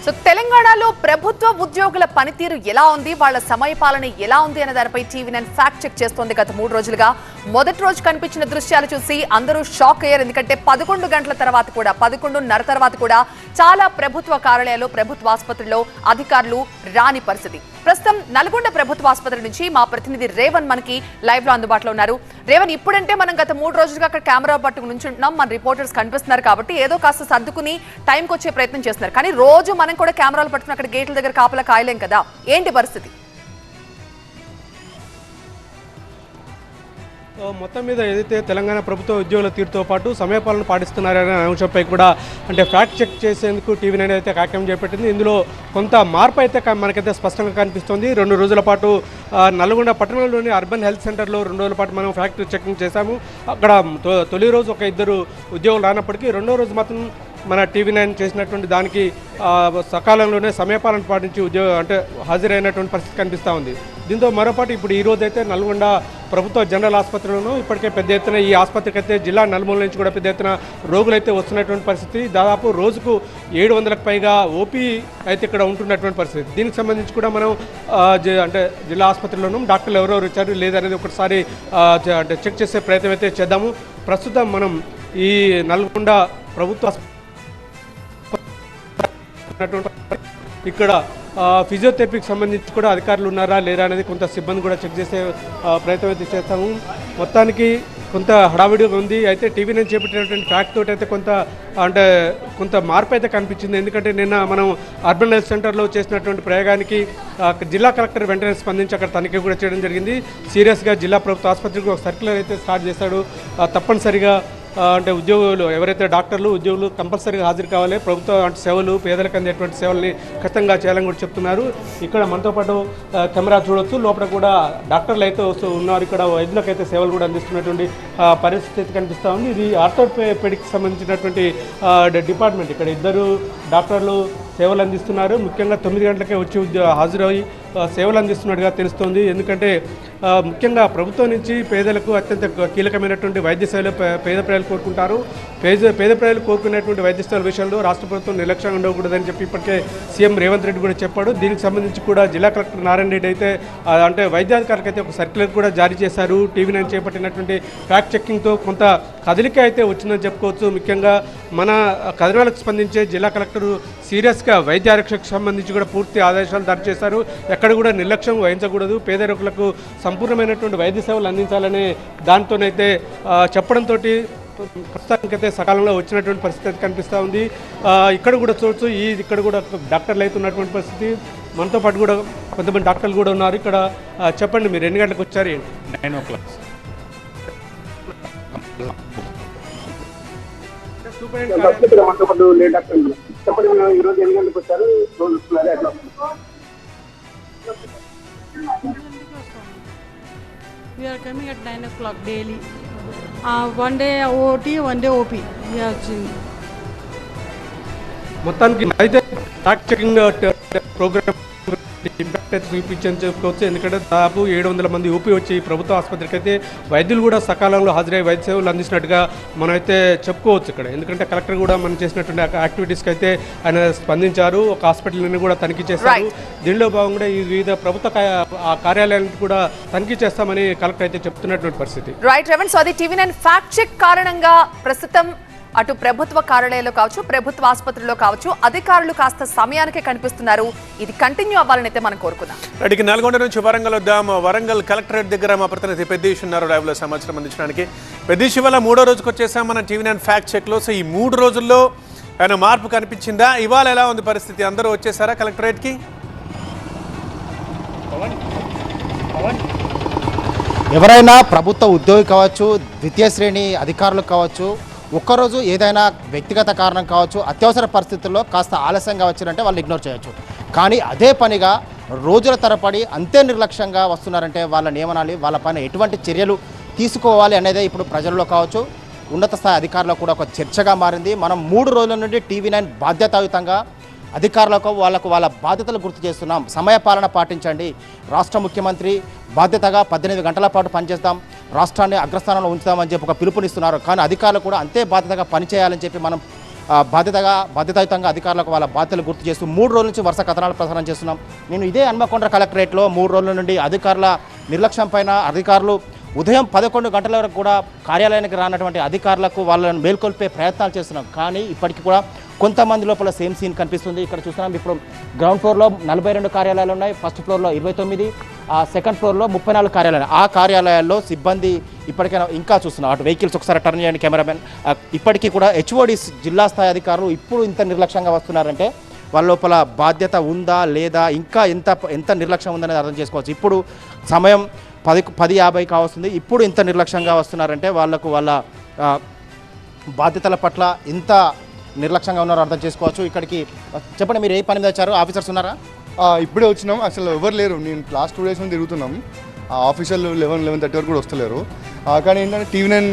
So తెలంగాణలో ప్రభుత్వ ఉద్యోగుల పనితీరు ఎలా ఉంది, వాళ్ళ సమయపాలన ఎలా ఉంది అనే దానిపై టీవీ9 ఫ్యాక్ట్ చెక్ చేస్తోంది. గత 3 రోజులుగా మొదటి రోజు కనిపించిన దృశ్యాలు చూసి అందరూ షాక్ అయ్యారు. ఎందుకంటే 11 గంటల తర్వాత కూడా 11:30 తర్వాత కూడా చాలా ప్రభుత్వ కార్యాలయాలు, ప్రభుత్వ ఆసుపత్రుల్లో అధికారులు రాని పరిస్థితి. ప్రస్తుతం నల్గొండ ప్రభుత్వ ఆసుపత్రి నుంచి మా ప్రతినిధి రేవన్ మనకి లైవ్ లో అందుబాటులో ఉన్నారు. రేవన్, ఇప్పుడంటే మనం గత 3 రోజులుగా అక్కడ కెమెరా పట్టుకు నుంచుంటున్నాం, మన రిపోర్టర్స్ కనిపిస్తున్నారు కాబట్టి ఏదో కాస్త సర్దుకుని టైంకి వచ్చే ప్రయత్నం చేస్తున్నారు. కానీ రోజు మనం కూడా కెమెరాలు పట్టుకుని అక్కడ గేట్ల దగ్గర కాపలా కాయలేం కదా, ఏంటి పరిస్థితి? మొత్తం మీద ఏదైతే తెలంగాణ ప్రభుత్వ ఉద్యోగుల తీరుతో పాటు సమయపాలన పాటిస్తున్నారనే అంశంపై కూడా అంటే ఫ్యాక్ట్ చెక్ చేసేందుకు టీవీ9 అయితే కార్యక్రమం చేపట్టింది. ఇందులో కొంత మార్పు అయితే మనకైతే స్పష్టంగా కనిపిస్తుంది. 2 రోజుల పాటు నల్గొండ పట్టణంలోని అర్బన్ హెల్త్ సెంటర్లో 2 రోజుల పాటు మనం ఫ్యాక్ట్ చెకింగ్ చేశాము. అక్కడ తొలి రోజు ఒక 2 ఉద్యోగులు రానప్పటికీ రెండో రోజు మాత్రం మన టీవీ9 చేసినటువంటి దానికి సకాలంలోనే సమయపాలన పాటించి అంటే హాజరైనటువంటి పరిస్థితి కనిపిస్తూ ఉంది. దీంతో మరోపాటు ఇప్పుడు ఈ రోజు అయితే నల్గొండ ప్రభుత్వ జనరల్ ఆసుపత్రిలోనూ ఇప్పటికే పెద్ద ఎత్తున ఈ ఆసుపత్రికి అయితే జిల్లా నలుమూల నుంచి కూడా పెద్ద ఎత్తున రోగులు అయితే వస్తున్నటువంటి పరిస్థితి. దాదాపు రోజుకు 700కు పైగా ఓపీ అయితే ఇక్కడ ఉంటున్నటువంటి పరిస్థితి. దీనికి సంబంధించి కూడా మనం అంటే జిల్లా ఆసుపత్రిలోనూ డాక్టర్లు ఎవరెవరు వచ్చారు లేదనేది ఒకసారి అంటే చెక్ చేసే ప్రయత్నం అయితే చేద్దాము. ప్రస్తుతం మనం ఈ నల్గొండ ప్రభుత్వ ఇక్కడ ఫిజియోథెరపీకి సంబంధించి కూడా అధికారులు ఉన్నారా లేరా అనేది కొంత సిబ్బంది కూడా చెక్ చేసే ప్రయత్నం అయితే చేస్తాము. మొత్తానికి కొంత హడావిడిగా ఉంది. అయితే టీవీ9 చేపట్టినటువంటి ఫ్యాక్ట్ తోటి అయితే కొంత మార్పు అయితే కనిపించింది. ఎందుకంటే నిన్న మనం అర్బన్ హెల్త్ సెంటర్లో చేసినటువంటి ప్రయోగానికి జిల్లా కలెక్టర్ వెంటనే స్పందించి అక్కడ తనిఖీ కూడా చేయడం జరిగింది. సీరియస్గా జిల్లా ప్రభుత్వ ఆసుపత్రికి ఒక సర్క్యులర్ అయితే స్టార్ట్ చేశాడు. తప్పనిసరిగా అంటే ఉద్యోగులు ఎవరైతే డాక్టర్లు ఉద్యోగులు కంపల్సరీగా హాజరు కావాలి, ప్రభుత్వ సేవలు పేదలకు అందేటువంటి సేవల్ని ఖచ్చితంగా చేయాలని కూడా చెప్తున్నారు. ఇక్కడ మనతో పాటు కెమెరా చూడొచ్చు, లోపల కూడా డాక్టర్లు అయితే ఉన్నారు. ఇక్కడ వైద్యులకు అయితే సేవలు కూడా అందిస్తున్నటువంటి పరిస్థితి కనిపిస్తూ ఉంది. ఇది ఆర్థోపెడిక్ సంబంధించినటువంటి డిపార్ట్మెంట్. ఇక్కడ 2 డాక్టర్లు సేవలు అందిస్తున్నారు. ముఖ్యంగా 9 గంటలకే వచ్చి హాజరయ్యి సేవలు అందిస్తున్నట్టుగా తెలుస్తోంది. ఎందుకంటే ముఖ్యంగా ప్రభుత్వం నుంచి పేదలకు అత్యంత కీలకమైనటువంటి వైద్య సేవలు పేద ప్రజలు కోరుకుంటారు. పేద ప్రజలు కోరుకునేటువంటి వైద్య సేవల విషయంలో రాష్ట్ర ప్రభుత్వం నిర్లక్ష్యంగా ఉండకూడదని చెప్పి ఇప్పటికే సీఎం రేవంత్ రెడ్డి కూడా చెప్పాడు. దీనికి సంబంధించి కూడా జిల్లా కలెక్టర్ నారాయణ రెడ్డి అయితే అంటే వైద్యాధికారులకు అయితే ఒక సర్క్యులర్ కూడా జారీ చేశారు. టీవీ9 చేపట్టినటువంటి ఫ్యాక్ట్ చెక్కింగ్తో కొంత కదలిక అయితే వచ్చిందని చెప్పుకోవచ్చు. ముఖ్యంగా మన కథనాలకు స్పందించే జిల్లా కలెక్టర్ సీరియస్గా వైద్య ఆరక్షకు సంబంధించి కూడా పూర్తి ఆదేశాలు జారీ చేశారు. ఎక్కడ కూడా నిర్లక్ష్యం వహించకూడదు, పేద రోగులకు సంపూర్ణమైనటువంటి వైద్య సేవలు అందించాలనే దాంతోనైతే చెప్పడంతో ప్రస్తుతానికైతే సకాలంలో వచ్చినటువంటి పరిస్థితి కనిపిస్తూ ఉంది. ఇక్కడ కూడా చూడొచ్చు, ఇక్కడ కూడా డాక్టర్లు అయితే ఉన్నటువంటి పరిస్థితి. మనతో పాటు కూడా కొంతమంది డాక్టర్లు కూడా ఉన్నారు. ఇక్కడ చెప్పండి, మీరు ఎన్ని గంటలకు వచ్చారు? 9 o'clock. We are coming at 9 o'clock daily. One day OT, one day OP. We are doing. మొత్తానికి అయితే ఫ్యాక్ట్ చెకింగ్ ప్రోగ్రామ్ ఇంపాక్ట్ అయితే చూపించని చెప్పుకోవచ్చు. ఎందుకంటే దాదాపు 700 మంది ఓపీ వచ్చి ప్రభుత్వ ఆసుపత్రికి అయితే వైద్యులు కూడా సకాలంలో హాజరై వైద్య సేవలు అందించినట్టుగా మనం అయితే చెప్పుకోవచ్చు ఇక్కడ. ఎందుకంటే కలెక్టర్ కూడా మనం చేసినటువంటి యాక్టివిటీస్కి అయితే ఆయన స్పందించారు. ఒక హాస్పిటల్ని కూడా తనిఖీ చేశారు. దీనిలో భాగంగా ఈ వివిధ ప్రభుత్వ కార్యాలయాలను కూడా తనిఖీ చేస్తామని కలెక్టర్ అయితే చెప్తున్నటువంటి పరిస్థితి. రైట్ రేవంత్, సో అది టీవీ9 ఫ్యాక్ట్ చెక్ కారణంగా ప్రస్తుతం అటు ప్రభుత్వ కార్యాలయాల్లో కావచ్చు, ప్రభుత్వ ఆసుపత్రుల్లో కావచ్చు, అధికారులు కాస్త సమయానికే కనిపిస్తున్నారు. ఇది కంటిన్యూ అవ్వాలని అయితే మనం కోరుకుందాం. ఇక నల్గొండ నుంచి వరంగల్ వద్దాం. వరంగల్ కలెక్టరేట్ దగ్గర మా ప్రతినిధి పెద్దీష్ ఉన్నారు లైవ్లో సమాచారం అందించడానికి. పెద్దీష్, ఇవాళ 3వ రోజుకి వచ్చేసాం మన టీవీ9 ఫ్యాక్ట్ చెక్లో. సో ఈ 3 రోజుల్లో ఏమైనా మార్పు కనిపించిందా? ఇవాళ ఎలా ఉంది పరిస్థితి? అందరూ వచ్చేసారా కలెక్టరేట్కి? ఎవరైనా ప్రభుత్వ ఉద్యోగి కావచ్చు, ద్వితీయ శ్రేణి అధికారులు కావచ్చు, ఒక్కరోజు ఏదైనా వ్యక్తిగత కారణం కావచ్చు, అత్యవసర పరిస్థితుల్లో కాస్త ఆలస్యంగా వచ్చినంటే వాళ్ళు ఇగ్నోర్ చేయొచ్చు. కానీ అదే పనిగా రోజుల తరబడి అంతే నిర్లక్ష్యంగా వస్తున్నారంటే వాళ్ళని ఏమనాలి, వాళ్ళ పైన ఎటువంటి చర్యలు తీసుకోవాలి అనేది ఇప్పుడు ప్రజల్లో కావచ్చు, ఉన్నత స్థాయి అధికారులకు కూడా ఒక చర్చగా మారింది. మనం 3 రోజుల నుండి టీవీ9 బాధ్యతాయుతంగా అధికారులకు వాళ్ళ బాధ్యతలు గుర్తు చేస్తున్నాం. సమయపాలన పాటించండి. రాష్ట్ర ముఖ్యమంత్రి బాధ్యతగా 18 గంటల పాటు పనిచేస్తాం, రాష్ట్రాన్ని అగ్రస్థానంలో ఉంచుతామని చెప్పి ఒక పిలుపునిస్తున్నారు. కానీ అధికారులు కూడా అంతే బాధ్యతగా పనిచేయాలని చెప్పి మనం బాధ్యతాయుతంగా అధికారులకు వాళ్ళ బాధ్యతలు గుర్తు చేస్తూ 3 రోజుల నుంచి వరుస కథనాలు ప్రసారం చేస్తున్నాం. నేను ఇదే హన్మకొండ కలెక్టరేట్లో 3 రోజుల నుండి అధికారుల నిర్లక్ష్యం పైన అధికారులు ఉదయం 11 గంటల వరకు కూడా కార్యాలయానికి రానటువంటి అధికారులకు వాళ్ళని మేల్కొల్పే ప్రయత్నాలు చేస్తున్నాం. కానీ ఇప్పటికీ కూడా కొంతమంది లోపల సేమ్ సీన్ కనిపిస్తుంది. ఇక్కడ చూస్తున్నాం ఇప్పుడు గ్రౌండ్ ఫ్లోర్లో 42 కార్యాలయాలు ఉన్నాయి, ఫస్ట్ ఫ్లోర్లో 29, సెకండ్ ఫ్లోర్లో 34 కార్యాలయాలు. ఆ కార్యాలయాల్లో సిబ్బంది ఇప్పటికైనా ఇంకా చూస్తున్నాం. అటు వెహికల్స్ ఒకసారి టర్న్ చేయండి కెమెరామెన్. ఇప్పటికీ కూడా HOD జిల్లా స్థాయి అధికారులు ఇప్పుడు ఇంత నిర్లక్ష్యంగా వస్తున్నారంటే వాళ్ళ లోపల బాధ్యత ఉందా లేదా, ఇంకా ఎంత నిర్లక్ష్యం ఉందనేది అర్థం చేసుకోవచ్చు. ఇప్పుడు సమయం 10:50 కావస్తుంది. ఇప్పుడు ఇంత నిర్లక్ష్యంగా వస్తున్నారంటే వాళ్ళకు వాళ్ళ బాధ్యతల పట్ల ఇంత నిర్లక్ష్యంగా ఉన్నారో అర్థం చేసుకోవచ్చు. ఇక్కడికి చెప్పండి, మీరు ఏ పని మీద వచ్చారు? ఆఫీసర్స్ ఉన్నారా? ఇప్పుడే వచ్చినాం. అసలు ఎవరు లేరు. నేను లాస్ట్ 2 డేస్ నుంచి తిరుగుతున్నాం. ఆఫీసర్లు 11:30 వరకు కూడా వస్తలేరు. కానీ ఏంటంటే TV9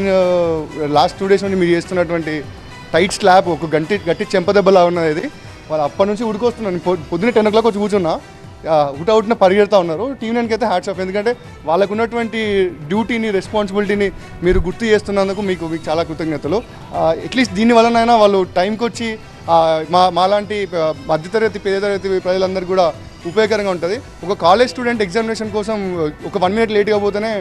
లాస్ట్ 2 డేస్ నుండి మీరు చేస్తున్నటువంటి టైట్ స్లాబ్ ఒక గట్టి చెంపదెబ్బలా ఉన్నది. ఇది వాళ్ళు అప్పటి నుంచి ఉడికొస్తున్నాను. పొద్దున్న 10 o'clock వచ్చి కూర్చున్నా, హుటాహుటిన పరిగెడతా ఉన్నారు. TV9కి అయితే హ్యాట్స్ ఆఫ్. ఎందుకంటే వాళ్ళకు ఉన్నటువంటి డ్యూటీని, రెస్పాన్సిబిలిటీని మీరు గుర్తు చేస్తున్నందుకు మీకు చాలా కృతజ్ఞతలు. అట్లీస్ట్ దీనివల్లనైనా వాళ్ళు టైంకి వచ్చి మాలాంటి మధ్యతరగతి పేదతరగతి ప్రజలందరికీ కూడా ఉపయోగకరంగా ఉంటుంది. ఒక కాలేజ్ స్టూడెంట్ ఎగ్జామినేషన్ కోసం ఒక 1 minute లేట్గా పోతేనే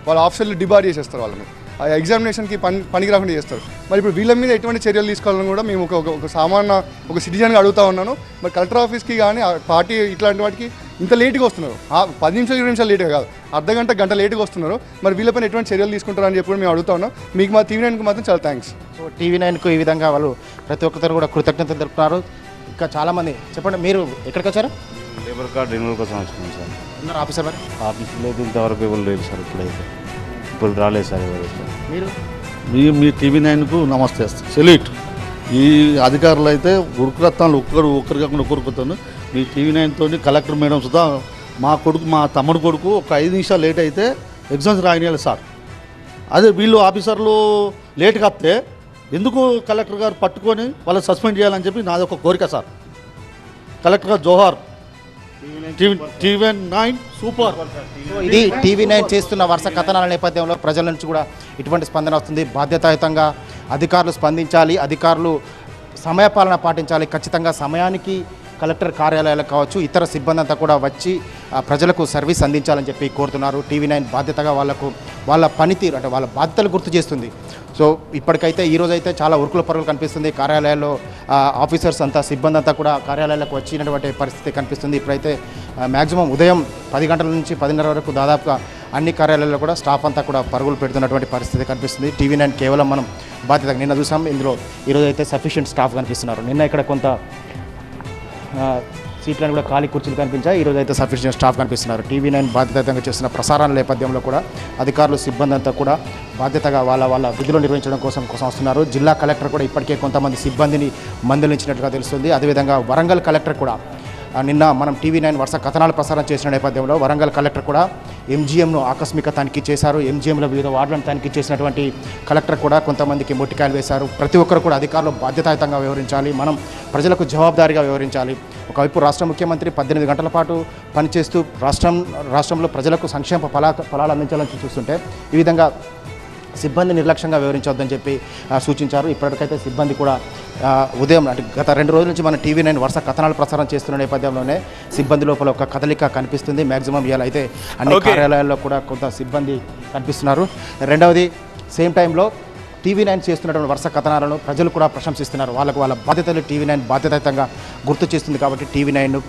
వాళ్ళ ఆఫీసర్లు డిబార్ చేసేస్తారు వాళ్ళని. ఆ ఎగ్జామినేషన్కి పనికి రాకుండా చేస్తారు. మరి ఇప్పుడు వీళ్ళ మీద ఎటువంటి చర్యలు తీసుకోవాలని కూడా మేము ఒక సామాన్య ఒక సిటిజన్గా అడుగుతా ఉన్నాను. మరి కలెక్టర్ ఆఫీస్కి కానీ పార్టీ ఇట్లాంటి వాటికి ఇంత లేట్గా వస్తున్నారు. 10 నిమిషాలు 20 నిమిషాలు లేట్గా కాదు, గంట లేట్గా వస్తున్నారు. మరి వీళ్ళపైన ఎటువంటి చర్యలు తీసుకుంటారని చెప్పి మేము అడుగుతా ఉన్నాం. మీకు మా TV9కి మాత్రం చాలా థ్యాంక్స్. సో TV9కు ఈ విధంగా వాళ్ళు ప్రతి ఒక్కరు కూడా కృతజ్ఞతలు తెలుపుతున్నారు. ఇంకా చాలామంది చెప్పండి, మీరు ఎక్కడికి వచ్చారు? లేబర్ కార్డ్ రెన్యూవల్ కోసం వచ్చినాం సార్. ఉన్నారు ఆఫీసర్ మరి? ఆఫీస్ లేదు, ఇంతవరకు ఎవరు లేదు సార్. ఇప్పుడు రాలేదు సార్ ఎవరు. మీరు మీ TV9కు నమస్తే సెల్యూట్. ఈ అధికారులు అయితే ఉరుకురత్నాలు ఒక్కరు కాకుండా ఒక్కరుకుతాను. మీ TV9 కలెక్టర్ మేడం సుధా మా తమ్ముడు కొడుకు ఒక 5 నిమిషాలు లేట్ అయితే ఎగ్జామ్స్ రాయనియాలి సార్. అదే వీళ్ళు ఆఫీసర్లు లేట్గా వస్తే ఎందుకు కలెక్టర్ గారు పట్టుకొని వాళ్ళని సస్పెండ్ చేయాలని చెప్పి నాది ఒక కోరిక సార్. కలెక్టర్ గారు జోహార్. TV9 super. ఇది TV9 చేస్తున్న వరుస కథనాల నేపథ్యంలో ప్రజల నుంచి కూడా ఇటువంటి స్పందన వస్తుంది. బాధ్యతాయుతంగా అధికారులు స్పందించాలి, అధికారులు సమయపాలన పాటించాలి. ఖచ్చితంగా సమయానికి కలెక్టర్ కార్యాలయాలకు కావచ్చు, ఇతర సిబ్బంది అంతా కూడా వచ్చి ప్రజలకు సర్వీస్ అందించాలని చెప్పి కోరుతున్నారు. TV9 బాధ్యతగా వాళ్ళ పనితీరు అంటే వాళ్ళ బాధ్యతలు గుర్తు చేస్తుంది. సో ఇప్పటికైతే ఈరోజైతే చాలా ఉరుకుల పరుగులు కనిపిస్తుంది. కార్యాలయాల్లో ఆఫీసర్స్ అంతా సిబ్బంది అంతా కూడా కార్యాలయాలకు వచ్చినటువంటి పరిస్థితి కనిపిస్తుంది. ఇప్పుడైతే మ్యాక్సిమం ఉదయం 10 గంటల నుంచి 10:30 వరకు దాదాపుగా అన్ని కార్యాలయాల్లో కూడా స్టాఫ్ అంతా కూడా పరుగులు పెడుతున్నటువంటి పరిస్థితి కనిపిస్తుంది. TV9 కేవలం మనం బాధ్యత నిన్న చూసాం. ఇందులో ఈరోజు అయితే సఫిషియెంట్ స్టాఫ్ కనిపిస్తున్నారు. నిన్న ఇక్కడ కొంత సీట్లను కూడా ఖాళీ కుర్చీలు కనిపించాయి. ఈరోజు అయితే సఫిషియెంట్ స్టాఫ్ కనిపిస్తున్నారు. TV9 బాధ్యతంగా చేస్తున్న ప్రసారాల నేపథ్యంలో కూడా అధికారులు సిబ్బంది అంతా కూడా బాధ్యతగా వాళ్ళ విధులు నిర్వహించడం కోసం వస్తున్నారు. జిల్లా కలెక్టర్ కూడా ఇప్పటికే కొంతమంది సిబ్బందిని మందలించినట్టుగా తెలుస్తుంది. అదేవిధంగా వరంగల్ కలెక్టర్ కూడా నిన్న మనం TV9 వరుస కథనాలు ప్రసారం చేసిన నేపథ్యంలో వరంగల్ కలెక్టర్ కూడా MGMను ఆకస్మిక తనిఖీ చేశారు. MGMలో వివిధ వార్డులను తనిఖీ చేసినటువంటి కలెక్టర్ కూడా కొంతమందికి మొట్టికాయలు వేశారు. ప్రతి ఒక్కరు కూడా అధికారులు బాధ్యతాయుతంగా వ్యవహరించాలి, మనం ప్రజలకు జవాబుదారీగా వ్యవహరించాలి. ఒకవైపు రాష్ట్ర ముఖ్యమంత్రి 18 గంటల పాటు పనిచేస్తూ రాష్ట్రంలో ప్రజలకు సంక్షేమ ఫలాలు అందించాలని చూస్తుంటే ఈ విధంగా సిబ్బంది నిర్లక్ష్యంగా వ్యవహరించవద్దని చెప్పి సూచించారు. ఇప్పటికైతే సిబ్బంది కూడా ఉదయం అంటే గత 2 రోజుల నుంచి మన TV9 వరుస కథనాలు ప్రసారం చేస్తున్న నేపథ్యంలోనే సిబ్బంది లోపల ఒక కదలిక కనిపిస్తుంది. మ్యాక్సిమం ఇవాళ అయితే అన్ని కార్యాలయాల్లో కూడా కొంత సిబ్బంది కనిపిస్తున్నారు. రెండవది సేమ్ టైంలో TV9 చేస్తున్నటువంటి వరుస కథనాలను ప్రజలు కూడా ప్రశంసిస్తున్నారు. వాళ్ళ బాధ్యతలు TV9 బాధ్యతాయుతంగా గుర్తు చేస్తుంది. కాబట్టి TV9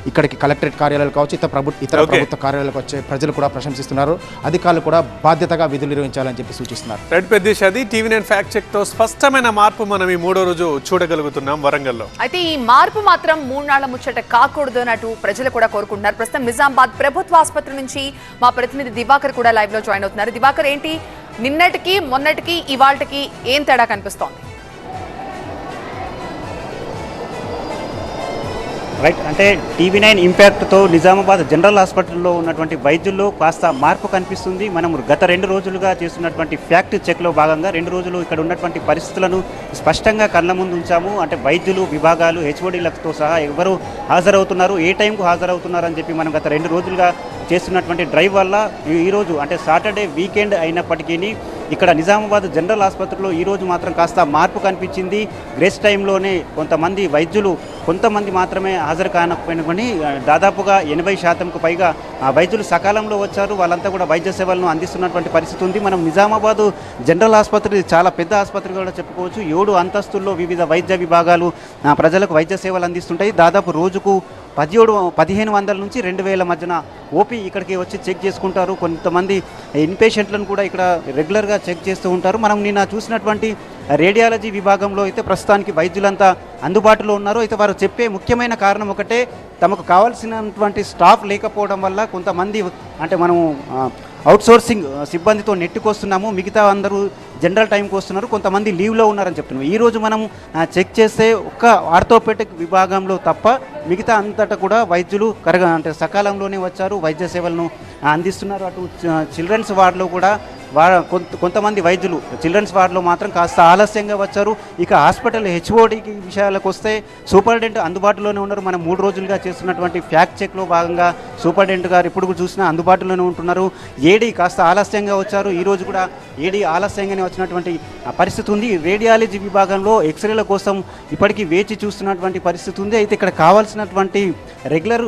ఇక్కడికి కలెక్టరేట్ కార్యాలయాలు కావచ్చు, ఇతర ప్రభుత్వ కార్యాలయాలకు వచ్చే ప్రజలు కూడా ప్రశంసిస్తున్నారు. అధికారులు కూడా బాధ్యతగా విధులు నిర్వహించాలని చెప్పి సూచిస్తున్నారు. రెడ్ పెద్దేశ్, అది TV9 ఫ్యాక్ట్ చెక్ తో స్పష్టమైన మార్పు మనం ఈ 3వ రోజు చూడగలుగుతున్నాం వరంగల్లో. అయితే ఈ మార్పు మాత్రం 3 నాళ్ల ముచ్చట కాకూడదు అన్నట్టు ప్రజలు కూడా కోరుకుంటున్నారు. ప్రస్తుతం నిజామాబాద్ ప్రభుత్వ ఆసుపత్రి నుంచి మా ప్రతినిధి దివాకర్ కూడా లైవ్ లో జాయిన్ అవుతున్నారు. దివాకర్, ఏంటి నిన్నటికి మొన్నటికి ఇవాళకి ఏం తేడా కనిపిస్తోంది? రైట్, అంటే TV9 ఇంపాక్ట్తో నిజామాబాద్ జనరల్ హాస్పిటల్లో ఉన్నటువంటి వైద్యుల్లో కాస్త మార్పు కనిపిస్తుంది. మనం గత 2 రోజులుగా చేస్తున్నటువంటి ఫ్యాక్ట్ చెక్లో భాగంగా 2 రోజులు ఇక్కడ ఉన్నటువంటి పరిస్థితులను స్పష్టంగా కళ్ళ ముందు ఉంచాము. అంటే వైద్యులు, విభాగాలు, HODలతో సహా ఎవరు హాజరవుతున్నారు, ఏ టైంకు హాజరవుతున్నారు అని చెప్పి మనం గత 2 రోజులుగా చేస్తున్నటువంటి డ్రైవ్ వల్ల ఈరోజు అంటే సాటర్డే వీకెండ్ అయినప్పటికీ ఇక్కడ నిజామాబాద్ జనరల్ ఆసుపత్రిలో ఈరోజు మాత్రం కాస్త మార్పు కనిపించింది. గ్రేస్ టైంలోనే కొంతమంది వైద్యులు కొంతమంది మాత్రమే హాజరు కానకపోయినా కానీ దాదాపుగా 80%కు పైగా వైద్యులు సకాలంలో వచ్చారు. వాళ్ళంతా కూడా వైద్య సేవలను అందిస్తున్నటువంటి పరిస్థితి ఉంది. మనం నిజామాబాద్ జనరల్ ఆసుపత్రి చాలా పెద్ద ఆసుపత్రి కూడా చెప్పుకోవచ్చు. 7 అంతస్తుల్లో వివిధ వైద్య విభాగాలు ప్రజలకు వైద్య సేవలు అందిస్తుంటాయి. దాదాపు రోజుకు 1500 నుంచి 2000 మధ్యన ఓపీ ఇక్కడికి వచ్చి చెక్ చేసుకుంటారు. కొంతమంది ఇన్పేషెంట్లను కూడా ఇక్కడ రెగ్యులర్గా చెక్ చేస్తూ ఉంటారు. మనం నిన్న చూసినటువంటి రేడియాలజీ విభాగంలో అయితే ప్రస్తుతానికి వైద్యులంతా అందుబాటులో ఉన్నారు. అయితే వారు చెప్పే ముఖ్యమైన కారణం ఒకటే, తమకు కావాల్సినటువంటి స్టాఫ్ లేకపోవడం వల్ల కొంతమంది అంటే మనము అవుట్సోర్సింగ్ సిబ్బందితో నెట్టుకొస్తున్నాము, మిగతా అందరూ జనరల్ టైంకి వస్తున్నారు, కొంతమంది లీవ్లో ఉన్నారని చెప్తున్నాము. ఈరోజు మనం చెక్ చేస్తే ఒక్క ఆర్థోపెడిక్ విభాగంలో తప్ప మిగతా అంతటా కూడా వైద్యులు అంటే సకాలంలోనే వచ్చారు, వైద్య సేవలను అందిస్తున్నారు. అటు చిల్డ్రన్స్ వార్డులో కూడా కొంతమంది వైద్యులు చిల్డ్రన్స్ వార్డులో మాత్రం కాస్త ఆలస్యంగా వచ్చారు. ఇక హాస్పిటల్ హెచ్ఓడికి విషయాలకు వస్తే సూపరింటెండెంట్ అందుబాటులోనే ఉన్నారు. మనం 3 రోజులుగా చేస్తున్నటువంటి ఫ్యాక్ట్ చెక్లో భాగంగా సూపరింటెండెంట్ గారు ఎప్పుడు చూసినా అందుబాటులోనే ఉంటున్నారు. ఏడీ కాస్త ఆలస్యంగా వచ్చారు. ఈరోజు కూడా ఏడీ ఆలస్యంగానే వచ్చినటువంటి పరిస్థితి ఉంది. రేడియాలజీ విభాగంలో ఎక్స్రేల కోసం ఇప్పటికీ వేచి చూస్తున్నటువంటి పరిస్థితి ఉంది. అయితే ఇక్కడ కావాల్సినటువంటి రెగ్యులర్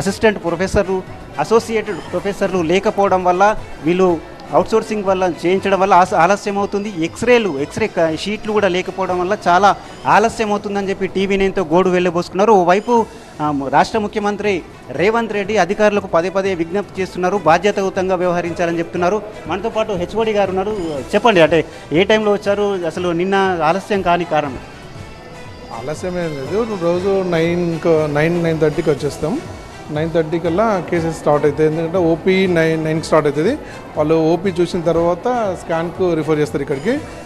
అసిస్టెంట్ ప్రొఫెసర్లు, అసోసియేటెడ్ ప్రొఫెసర్లు లేకపోవడం వల్ల వీళ్ళు అవుట్సోర్సింగ్ వల్ల చేయించడం వల్ల ఆలస్యం అవుతుంది. ఎక్స్రే షీట్లు కూడా లేకపోవడం వల్ల చాలా ఆలస్యం అవుతుందని చెప్పి టీవీ9తో గోడు వెళ్ళబోసుకున్నారు. ఓవైపు రాష్ట్ర ముఖ్యమంత్రి రేవంత్ రెడ్డి అధికారులకు పదే విజ్ఞప్తి చేస్తున్నారు, బాధ్యతాయుతంగా వ్యవహరించాలని చెప్తున్నారు. మనతో పాటు హెచ్ఓడి గారు ఉన్నారు. చెప్పండి, అంటే ఏ టైంలో వచ్చారు, అసలు నిన్న ఆలస్యం కాని కారణం? ఆలస్యం ఏం లేదు, రోజు 9:30కి వచ్చేస్తాం. 9:30 కల్లా కేసెస్ స్టార్ట్ అవుతాయి. ఎందుకంటే ఓపీ 9కి స్టార్ట్ అవుతుంది. వాళ్ళు ఓపీ చూసిన తర్వాత స్కాన్కు రిఫర్ చేస్తారు.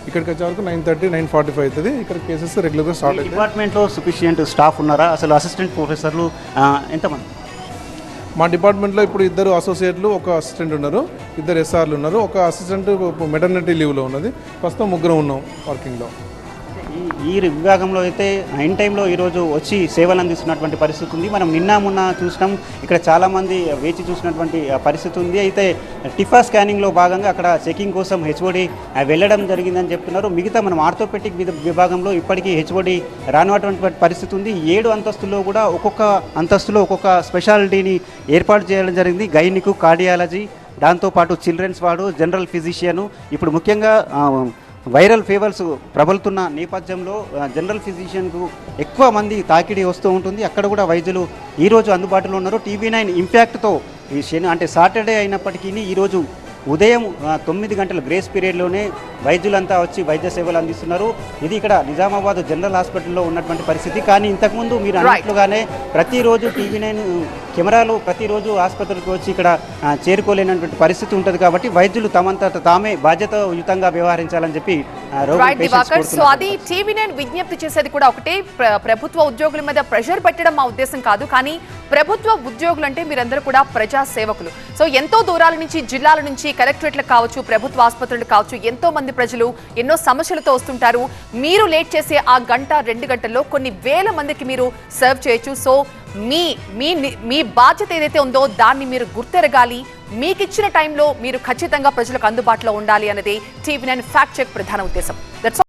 ఇక్కడికి వచ్చే వరకు 9:30, 9:45 అవుతుంది. ఇక్కడ కేసెస్ రెగ్యులర్గా స్టార్ట్ అవుతాయి. డిపార్ట్మెంట్లో సఫిషియంట్ స్టాఫ్ ఉన్నారా? అసలు అసిస్టెంట్ ప్రొఫెసర్లు ఎంతమంది? మా డిపార్ట్మెంట్లో ఇప్పుడు 2 అసోసియేట్లు, 1 అసిస్టెంట్ ఉన్నారు, 2 ఎస్ఆర్లు ఉన్నారు, 1 అసిస్టెంట్ మెటర్నిటీ లీవ్లో ఉన్నది. ప్రస్తుతం 3 ఉన్నాం వర్కింగ్లో. ఈ విభాగంలో అయితే ఇన్ టైంలో ఈరోజు వచ్చి సేవలు అందిస్తున్నటువంటి పరిస్థితి ఉంది. మనం మొన్న చూసినాం, ఇక్కడ చాలామంది వేచి చూసినటువంటి పరిస్థితి ఉంది. అయితే టిఫా స్కానింగ్లో భాగంగా అక్కడ చెకింగ్ కోసం హెచ్ఓడి వెళ్ళడం జరిగిందని చెప్తున్నారు. మిగతా మనం ఆర్థోపెడిక్ విభాగంలో ఇప్పటికీ హెచ్ఓడి రానటువంటి పరిస్థితి ఉంది. 7 అంతస్తుల్లో కూడా ఒక్కొక్క అంతస్తులో ఒక్కొక్క స్పెషాలిటీని ఏర్పాటు చేయడం జరిగింది. గైనిక్, కార్డియాలజీ, దాంతోపాటు చిల్డ్రన్స్ వార్డు, జనరల్ ఫిజిషియను. ఇప్పుడు ముఖ్యంగా వైరల్ ఫీవర్స్ ప్రబలుతున్న నేపథ్యంలో జనరల్ ఫిజిషియన్కు ఎక్కువ మంది తాకిడి వస్తూ ఉంటుంది. అక్కడ కూడా వైద్యులు ఈరోజు అందుబాటులో ఉన్నారు. టీవీ9 ఇంపాక్ట్తో అంటే సాటర్డే అయినప్పటికీ ఈరోజు ఉదయం 9 గంటల గ్రేస్ పీరియడ్లోనే వైద్యులంతా వచ్చి వైద్య సేవలు అందిస్తున్నారు. ఇది ఇక్కడ నిజామాబాద్ జనరల్ హాస్పిటల్లో ఉన్నటువంటి పరిస్థితి. కానీ ఇంతకుముందు మీరు అన్నట్లుగానే ప్రతిరోజు టీవీ9 కెమెరాలు ప్రతిరోజు ఆసుపత్రికి వచ్చి ఇక్కడ చేరుకోలేనటువంటి పరిస్థితి ఉంటుంది. కాబట్టి వైద్యులు తమంతట తామే బాధ్యతాయుతంగా వ్యవహరించాలని చెప్పి సో అది టీవీ9 విజ్ఞప్తి చేసేది కూడా ఒకటే, ప్రభుత్వ ఉద్యోగుల మీద ప్రెషర్ పెట్టడం మా ఉద్దేశం కాదు. కానీ ప్రభుత్వ ఉద్యోగులు అంటే మీరందరూ కూడా ప్రజా సేవకులు. సో ఎంతో దూరాల నుంచి, జిల్లాల నుంచి, కలెక్టరేట్లకు కావచ్చు, ప్రభుత్వ ఆసుపత్రులకు కావచ్చు, ఎంతో మంది ప్రజలు ఎన్నో సమస్యలతో వస్తుంటారు. మీరు లేట్ చేసే ఆ 1-2 గంటల్లో కొన్ని వేల మందికి మీరు సర్వ్ చేయొచ్చు. సో మీ బాధ్యత ఏదైతే ఉందో దాన్ని మీరు గుర్తెరగాలి. మీకు ఇచ్చిన టైంలో మీరు ఖచ్చితంగా ప్రజలకు అందుబాటులో ఉండాలి అనేది టీవీ9 ఫ్యాక్ట్ చెక్ ప్రధాన ఉద్దేశం.